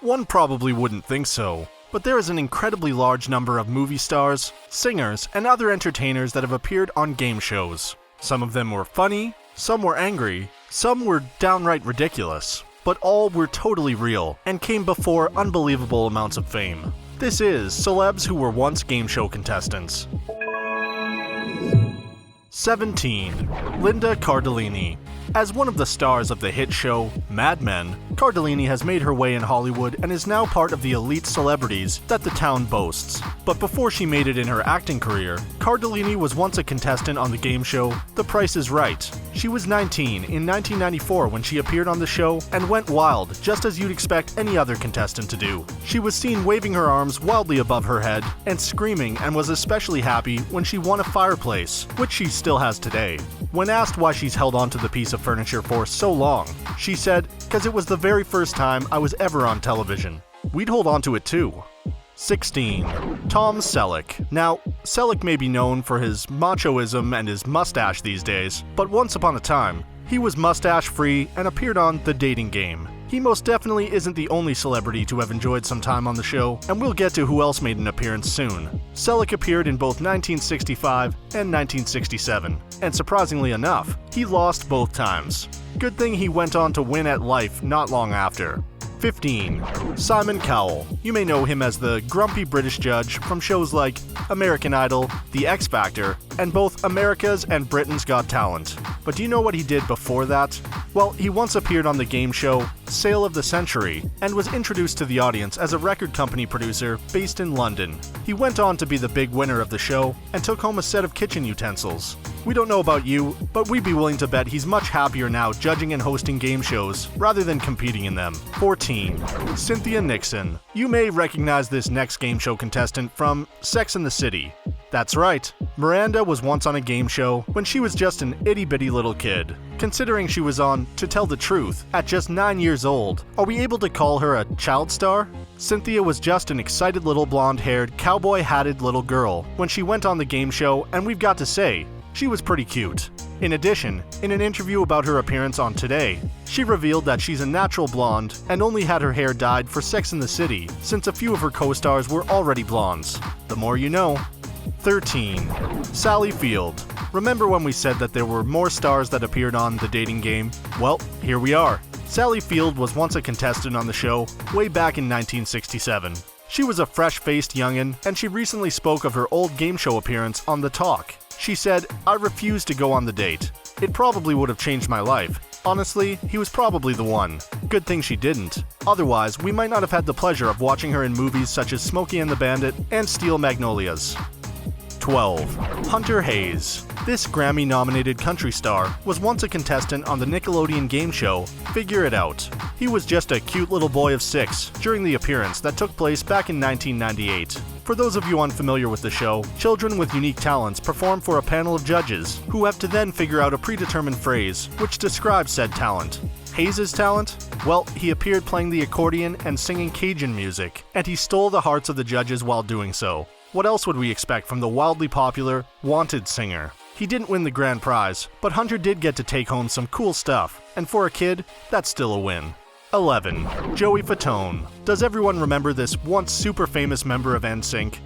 One probably wouldn't think so, but there is an incredibly large number of movie stars, singers, and other entertainers that have appeared on game shows. Some of them were funny, some were angry, some were downright ridiculous, but all were totally real and came before unbelievable amounts of fame. This is Celebs who were once game show contestants. 17. Linda Cardellini. As one of the stars of the hit show Mad Men, Cardellini has made her way in Hollywood and is now part of the elite celebrities that the town boasts. But before she made it in her acting career, Cardellini was once a contestant on the game show The Price is Right. She was 19 in 1994 when she appeared on the show and went wild, just as you'd expect any other contestant to do. She was seen waving her arms wildly above her head and screaming, and was especially happy when she won a fireplace, which she still has today. When asked why she's held onto the piece of furniture for so long, she said, "'Cause it was the very first time I was ever on television. We'd hold on to it too." 16. Tom Selleck. Now, Selleck may be known for his machoism and his mustache these days, but once upon a time, he was mustache-free and appeared on The Dating Game. He most definitely isn't the only celebrity to have enjoyed some time on the show, and we'll get to who else made an appearance soon. Selleck appeared in both 1965 and 1967, and surprisingly enough, he lost both times. Good thing he went on to win at Life not long after. 15. Simon Cowell. You may know him as the grumpy British judge from shows like American Idol, The X Factor, and both America's and Britain's Got Talent. But do you know what he did before that? Well, he once appeared on the game show Sale of the Century and was introduced to the audience as a record company producer based in London. He went on to be the big winner of the show and took home a set of kitchen utensils. We don't know about you, but we'd be willing to bet he's much happier now judging and hosting game shows rather than competing in them. 14. Cynthia Nixon. You may recognize this next game show contestant from Sex and the City. That's right, Miranda was once on a game show when she was just an itty-bitty little kid. Considering she was on To Tell the Truth at just 9 years old, are we able to call her a child star? Cynthia was just an excited little blonde-haired, cowboy-hatted little girl when she went on the game show, and we've got to say, she was pretty cute. In addition, in an interview about her appearance on Today, she revealed that she's a natural blonde and only had her hair dyed for Sex and the City, since a few of her co-stars were already blondes. The more you know. 13. Sally Field. Remember when we said that there were more stars that appeared on The Dating Game? Well, here we are. Sally Field was once a contestant on the show way back in 1967. She was a fresh-faced youngin', and she recently spoke of her old game show appearance on The Talk. She said, "I refused to go on the date. It probably would have changed my life. Honestly, he was probably the one. Good thing she didn't. Otherwise, we might not have had the pleasure of watching her in movies such as Smokey and the Bandit and Steel Magnolias." 12. Hunter Hayes. This Grammy-nominated country star was once a contestant on the Nickelodeon game show Figure It Out. He was just a cute little boy of 6 during the appearance that took place back in 1998. For those of you unfamiliar with the show, children with unique talents perform for a panel of judges who have to then figure out a predetermined phrase which describes said talent. Hayes' talent? Well, he appeared playing the accordion and singing Cajun music, and he stole the hearts of the judges while doing so. What else would we expect from the wildly popular Wanted singer? He didn't win the grand prize, but Hunter did get to take home some cool stuff, and for a kid, that's still a win. 11. Joey Fatone. Does everyone remember this once super famous member of NSYNC?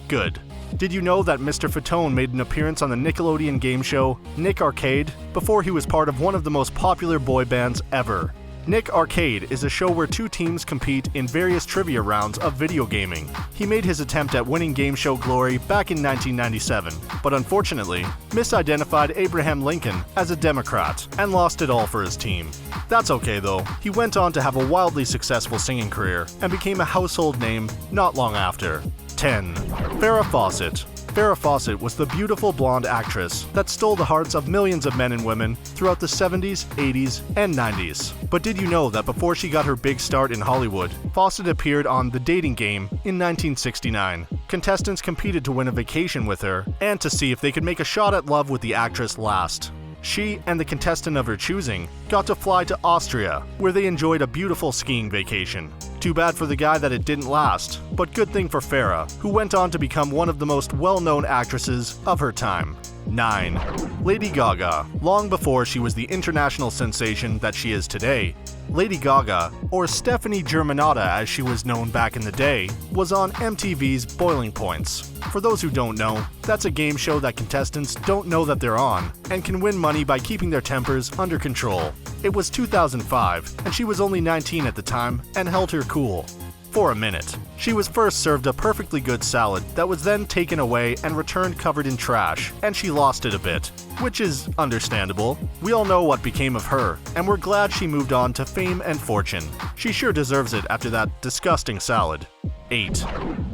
Good. Did you know that Mr. Fatone made an appearance on the Nickelodeon game show Nick Arcade before he was part of one of the most popular boy bands ever? Nick Arcade is a show where two teams compete in various trivia rounds of video gaming. He made his attempt at winning game show glory back in 1997, but unfortunately, misidentified Abraham Lincoln as a Democrat and lost it all for his team. That's okay though, he went on to have a wildly successful singing career and became a household name not long after. 10. Farrah Fawcett. Farrah Fawcett was the beautiful blonde actress that stole the hearts of millions of men and women throughout the 70s, 80s, and 90s. But did you know that before she got her big start in Hollywood, Fawcett appeared on The Dating Game in 1969? Contestants competed to win a vacation with her and to see if they could make a shot at love with the actress last. She and the contestant of her choosing got to fly to Austria, where they enjoyed a beautiful skiing vacation. Too bad for the guy that it didn't last, but good thing for Farrah, who went on to become one of the most well-known actresses of her time. 9. Lady Gaga. Long before she was the international sensation that she is today, Lady Gaga, or Stephanie Germanotta as she was known back in the day, was on MTV's Boiling Points. For those who don't know, that's a game show that contestants don't know that they're on, and can win money by keeping their tempers under control. It was 2005, and she was only 19 at the time and held her cool. For a minute. She was first served a perfectly good salad that was then taken away and returned covered in trash, and she lost it a bit, which is understandable. We all know what became of her, and we're glad she moved on to fame and fortune. She sure deserves it after that disgusting salad. 8.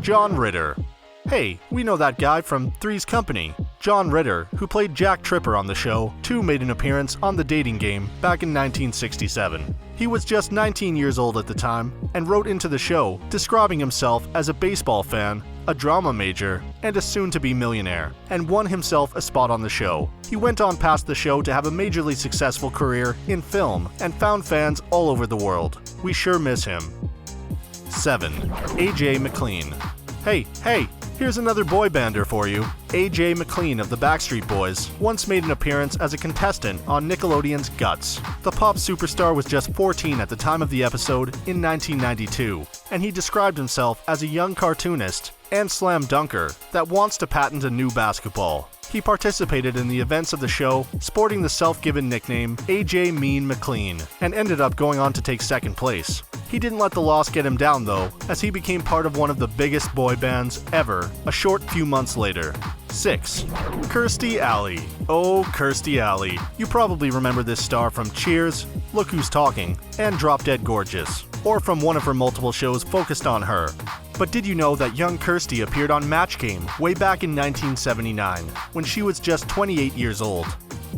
John Ritter. Hey, we know that guy from Three's Company. John Ritter, who played Jack Tripper on the show, too made an appearance on The Dating Game back in 1967. He was just 19 years old at the time and wrote into the show, describing himself as a baseball fan, a drama major, and a soon-to-be millionaire, and won himself a spot on the show. He went on past the show to have a majorly successful career in film and found fans all over the world. We sure miss him. 7. AJ McLean. Hey, here's another boy bander for you. AJ McLean of the Backstreet Boys once made an appearance as a contestant on Nickelodeon's Guts. The pop superstar was just 14 at the time of the episode in 1992, and he described himself as a young cartoonist and slam dunker that wants to patent a new basketball. He participated in the events of the show, sporting the self-given nickname AJ Mean McLean, and ended up going on to take second place. He didn't let the loss get him down though, as he became part of one of the biggest boy bands ever a short few months later. 6. Kirstie Alley. Oh, Kirstie Alley. You probably remember this star from Cheers, Look Who's Talking, and Drop Dead Gorgeous, or from one of her multiple shows focused on her. But did you know that young Kirstie appeared on Match Game way back in 1979, when she was just 28 years old?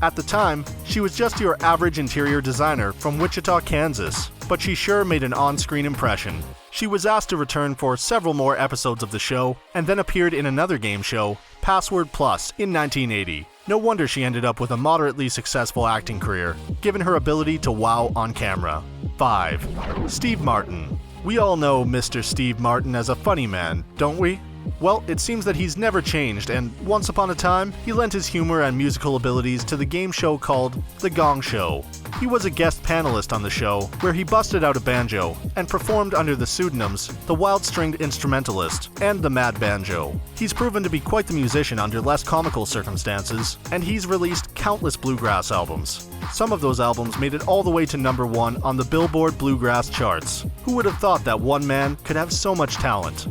At the time, she was just your average interior designer from Wichita, Kansas, but she sure made an on-screen impression. She was asked to return for several more episodes of the show, and then appeared in another game show, Password Plus, in 1980. No wonder she ended up with a moderately successful acting career, given her ability to wow on camera. 5. Steve Martin. We all know Mr. Steve Martin as a funny man, don't we? Well, it seems that he's never changed, and once upon a time, he lent his humor and musical abilities to the game show called The Gong Show. He was a guest panelist on the show, where he busted out a banjo and performed under the pseudonyms The Wild Stringed Instrumentalist and The Mad Banjo. He's proven to be quite the musician under less comical circumstances, and he's released countless bluegrass albums. Some of those albums made it all the way to number 1 on the Billboard Bluegrass charts. Who would have thought that one man could have so much talent?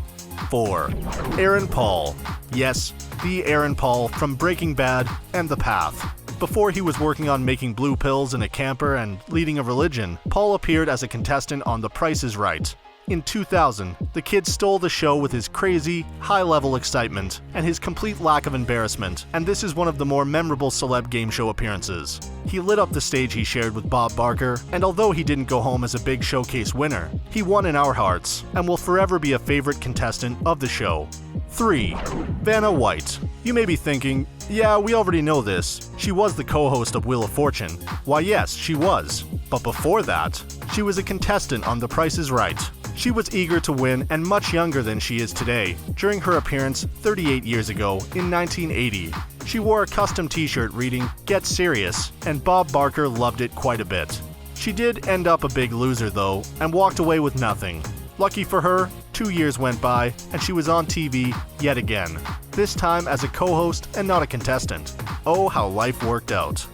4. Aaron Paul. Yes, the Aaron Paul from Breaking Bad and The Path. Before he was working on making blue pills in a camper and leading a religion, Paul appeared as a contestant on The Price is Right. In 2000, the kid stole the show with his crazy, high-level excitement and his complete lack of embarrassment, and this is one of the more memorable celeb game show appearances. He lit up the stage he shared with Bob Barker, and although he didn't go home as a big showcase winner, he won in our hearts and will forever be a favorite contestant of the show. 3. Vanna White. You may be thinking, yeah, we already know this. She was the co-host of Wheel of Fortune. Why yes, she was. But before that, she was a contestant on The Price is Right. She was eager to win and much younger than she is today, during her appearance 38 years ago in 1980. She wore a custom t-shirt reading, "Get Serious," and Bob Barker loved it quite a bit. She did end up a big loser though, and walked away with nothing. Lucky for her, 2 years went by, and she was on TV yet again. This time as a co-host and not a contestant. Oh, how life worked out.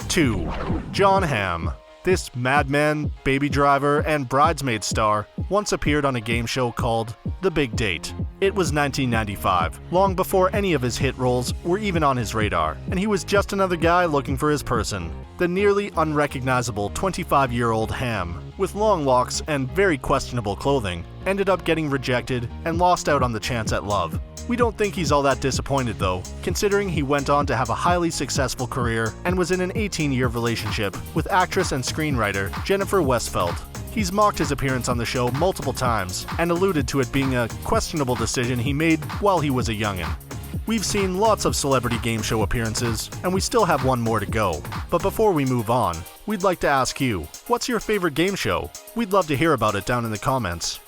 2. Jon Hamm. This madman, Baby Driver, and Bridesmaid star once appeared on a game show called The Big Date. It was 1995, long before any of his hit roles were even on his radar, and he was just another guy looking for his person. The nearly unrecognizable 25-year-old Hamm, with long locks and very questionable clothing, ended up getting rejected and lost out on the chance at love. We don't think he's all that disappointed though, considering he went on to have a highly successful career and was in an 18-year relationship with actress and screenwriter Jennifer Westfeldt. He's mocked his appearance on the show multiple times and alluded to it being a questionable decision he made while he was a youngin'. We've seen lots of celebrity game show appearances, and we still have one more to go. But before we move on, we'd like to ask you, what's your favorite game show? We'd love to hear about it down in the comments.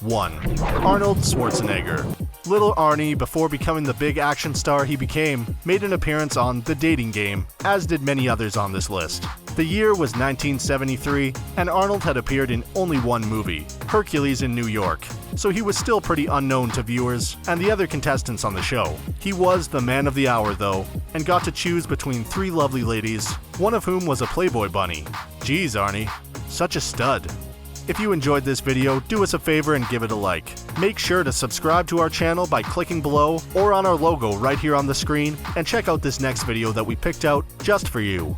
1. Arnold Schwarzenegger. Little Arnie, before becoming the big action star he became, made an appearance on The Dating Game, as did many others on this list. The year was 1973, and Arnold had appeared in only one movie, Hercules in New York, so he was still pretty unknown to viewers and the other contestants on the show. He was the man of the hour though, and got to choose between 3 lovely ladies, one of whom was a Playboy bunny. Geez, Arnie, such a stud. If you enjoyed this video, do us a favor and give it a like. Make sure to subscribe to our channel by clicking below or on our logo right here on the screen, and check out this next video that we picked out just for you.